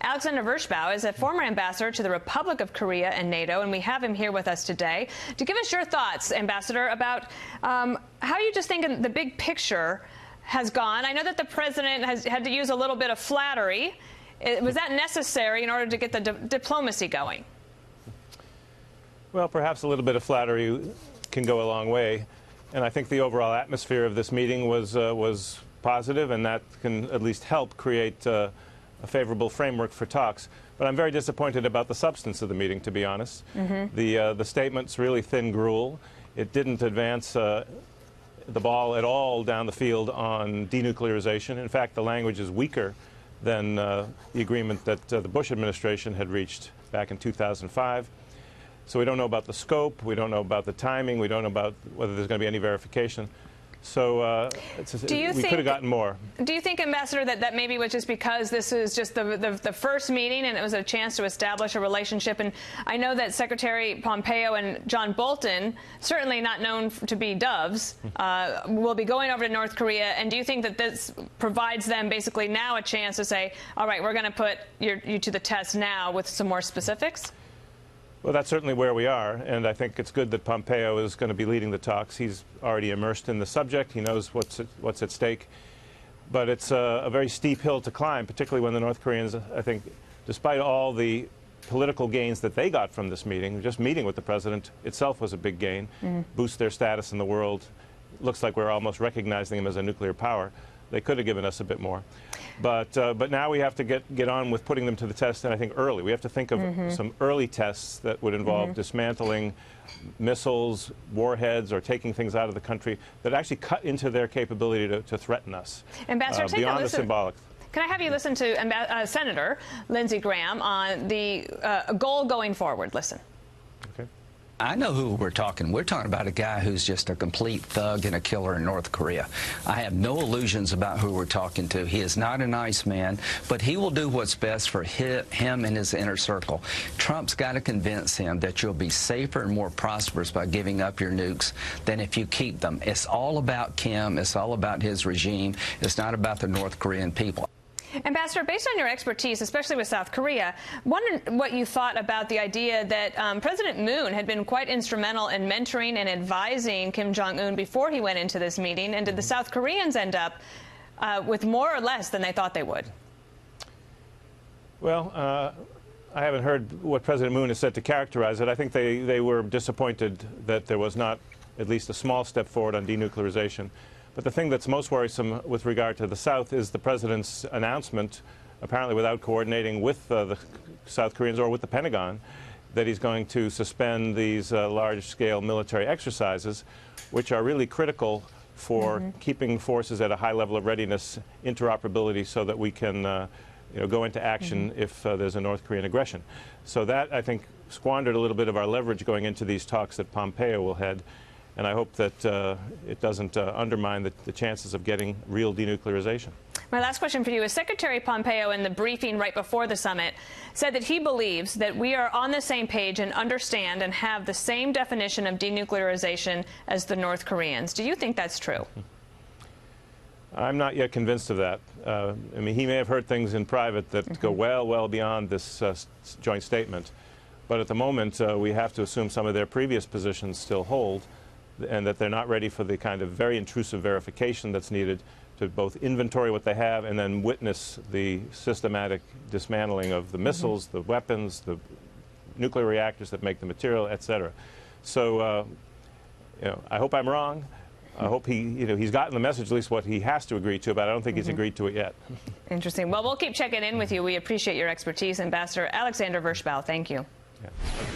Alexander Vershbow is a former ambassador to the Republic of Korea and NATO, and we have him here with us today to give us your thoughts, Ambassador, about how you just think the big picture has gone. I know that the president has had to use a little bit of flattery. Was that necessary in order to get the diplomacy going? Well, perhaps a little bit of flattery can go a long way, and I think the overall atmosphere of this meeting was positive, and that can at least help create a favorable framework for talks. But I'm very disappointed about the substance of the meeting, to be honest. The statement's really thin gruel. It didn't advance the ball at all down the field on denuclearization. In fact, the language is weaker than the agreement that the Bush administration had reached back in 2005. So we don't know about the scope, we don't know about the timing, we don't know about whether there's going to be any verification. So we could have gotten more. Do you think, Ambassador, that maybe was just because this is just the first meeting and it was a chance to establish a relationship? And I know that Secretary Pompeo and John Bolton, certainly not known to be doves, will be going over to North Korea. And do you think that this provides them basically now a chance to say, all right, we're going to put you to the test now with some more specifics? Well, that's certainly where we are, and I think it's good that Pompeo is going to be leading the talks. He's already immersed in the subject. He knows what's at stake. But it's a very steep hill to climb, particularly when the North Koreans, I think, despite all the political gains that they got from this meeting, just meeting with the president itself was a big gain, boost their status in the world. Looks like we're almost recognizing them as a nuclear power. They could have given us a bit more. But now we have to get on with putting them to the test, and I think early. We have to think of some early tests that would involve dismantling missiles, warheads, or taking things out of the country that actually cut into their capability to threaten us. Ambassador, take beyond a the listen. symbolic. Can I have you listen to Senator Lindsey Graham on the goal going forward? Listen. Okay. I know who we're talking. We're talking about a guy who's just a complete thug and a killer in North Korea. I have no illusions about who we're talking to. He is not a nice man, but he will do what's best for him and his inner circle. Trump's got to convince him that you'll be safer and more prosperous by giving up your nukes than if you keep them. It's all about Kim. It's all about his regime. It's not about the North Korean people. Ambassador, based on your expertise, especially with South Korea, wondered what you thought about the idea that President Moon had been quite instrumental in mentoring and advising Kim Jong-un before he went into this meeting, and did the South Koreans end up with more or less than they thought they would? Well, I haven't heard what President Moon has said to characterize it. I think they were disappointed that there was not at least a small step forward on denuclearization. But the thing that's most worrisome with regard to the South is the president's announcement, apparently without coordinating with the South Koreans or with the Pentagon, that he's going to suspend these large-scale military exercises, which are really critical for keeping forces at a high level of readiness, interoperability, so that we can go into action if there's a North Korean aggression. So that, I think, squandered a little bit of our leverage going into these talks that Pompeo will head. And I hope that it doesn't undermine the chances of getting real denuclearization. My last question for you is, Secretary Pompeo, in the briefing right before the summit, said that he believes that we are on the same page and understand and have the same definition of denuclearization as the North Koreans. Do you think that's true? I'm not yet convinced of that. I mean, he may have heard things in private that go well beyond this joint statement. But at the moment, we have to assume some of their previous positions still hold, and that they're not ready for the kind of very intrusive verification that's needed to both inventory what they have and then witness the systematic dismantling of the missiles, the weapons, the nuclear reactors that make the material, etc. So, I hope I'm wrong. I hope he's gotten the message, at least what he has to agree to, but I don't think he's agreed to it yet. Interesting. Well, we'll keep checking in with you. We appreciate your expertise, Ambassador Alexander Vershbow. Thank you. Yeah.